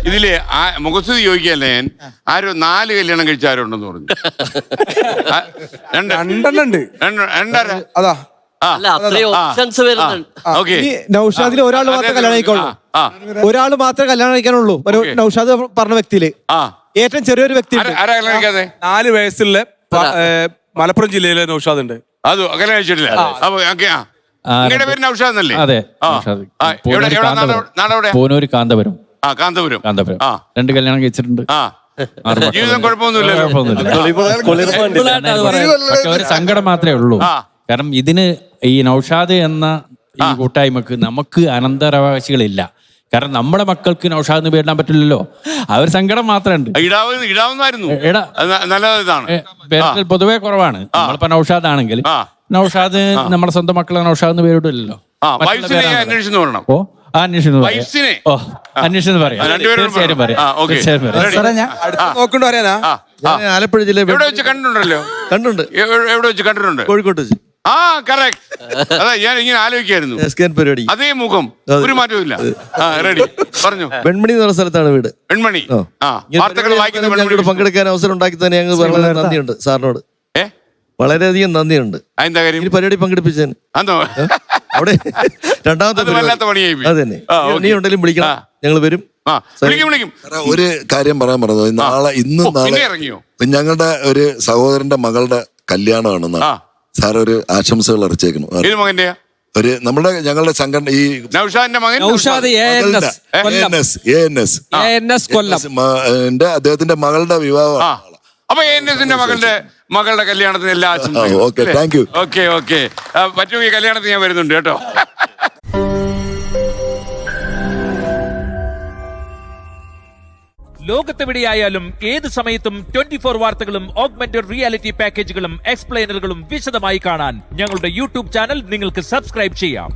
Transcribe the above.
ഇതില് മുഖസ്തുതി ചോദിക്കല്ലേ ഞാൻ ആരോ 4 കല്യാണം കഴിച്ച ആരുണ്ടെന്ന് പറഞ്ഞു. രണ്ടര അതാ നൗഷാദിൽ ഒരാൾ മാത്രമേ കല്യാണം കഴിക്കുള്ളൂ. ഒരാൾ മാത്രമേ കല്യാണം കഴിക്കാനുള്ളൂ. ഒരു നൗഷാദ് പറഞ്ഞ വ്യക്തിയില് ഏറ്റവും ചെറിയൊരു വ്യക്തി 4 വയസ്സുള്ള മലപ്പുറം ജില്ലയിലെ നൗഷാദ് ഉണ്ട്. അത് കല്യാണം കഴിച്ചിട്ടില്ല. അപ്പൊ നിങ്ങളുടെ പേര് നൗഷാദ് എന്നല്ലേ? അതെ. പൂനൂര് കാന്തപുരം. കാന്തപുരം 2 കല്യാണം കഴിച്ചിട്ടുണ്ട്. ജീവിതം കുഴപ്പമൊന്നുമില്ല. ഒരു സങ്കടം മാത്രമേ ഉള്ളൂ. കാരണം ഇതിന് ഈ നൗഷാദ് എന്ന ഈ കൂട്ടായ്മക്ക് നമുക്ക് അനന്തരാവകാശികളില്ല. കാരണം നമ്മുടെ മക്കൾക്ക് നൗഷാദ് എന്ന് പേരിടാൻ പറ്റില്ലല്ലോ. അവർ സങ്കടം മാത്രമുണ്ട്. പേരിൽ പൊതുവെ കുറവാണ്. നമ്മളിപ്പോ നൗഷാദ് ആണെങ്കിൽ നൗഷാദ് നമ്മുടെ സ്വന്തം മക്കളെ നൗഷാദ് എന്ന് പേരിടില്ലല്ലോ. അന്വേഷിച്ചു പറയാം. നോക്കണ്ട പറയാനാ. ആലപ്പുഴ ജില്ല കണ്ടിട്ടുണ്ടല്ലോ. എവിടെ വെച്ച് കണ്ടിട്ടുണ്ട്? കോഴിക്കോട്ട് വെച്ച്. അതാ ഞാൻ ഇങ്ങനെ ആലോചിക്കായിരുന്നു. പരിപാടി അതേ മുഖം, ഒരു മാറ്റവും ഇല്ല. റെഡി പറഞ്ഞു. വെൺമണി എന്ന് പറഞ്ഞ സ്ഥലത്താണ് വീട്. വെൺമണി ഞങ്ങളോട് പങ്കെടുക്കാൻ അവസരം ഉണ്ടാക്കി തന്നെ ഞങ്ങൾ വളരെ നന്ദിയുണ്ട് സാറിനോട്. വളരെയധികം നന്ദിയുണ്ട് ഈ പരിപാടി പങ്കെടുപ്പിച്ചതിന്. അവിടെ രണ്ടാമത്തെ അത് തന്നെ. നീ ഉണ്ടെങ്കിലും വിളിക്കണം, ഞങ്ങൾ വരും. ഒരു കാര്യം പറയാൻ പറഞ്ഞു. ഇന്നും നാളെ ഞങ്ങളുടെ ഒരു സഹോദരന്റെ മകളുടെ കല്യാണമാണ്. സാർ ഒരു ആശംസകൾ അറിയിച്ചേക്കണം. ഒരു നമ്മുടെ ഞങ്ങളുടെ സംഘടന ഈ അദ്ദേഹത്തിന്റെ മകളുടെ വിവാഹമാണ്. അപ്പൊ മകളുടെ കല്യാണത്തിന് എല്ലാ ആശംസകളും. ഓക്കെ പറ്റുമെങ്കിൽ കല്യാണത്തിന് ഞാൻ വരുന്നുണ്ട് കേട്ടോ. ലോകത്തെവിടെയായാലും ഏത് സമയത്തും 24 വാർത്തകളും ഓഗ്മെന്റഡ് റിയാലിറ്റി പാക്കേജുകളും എക്സ്പ്ലെയിനറുകളും വിശദമായി കാണാൻ ഞങ്ങളുടെ യൂട്യൂബ് ചാനൽ നിങ്ങൾക്ക് സബ്സ്ക്രൈബ് ചെയ്യാം.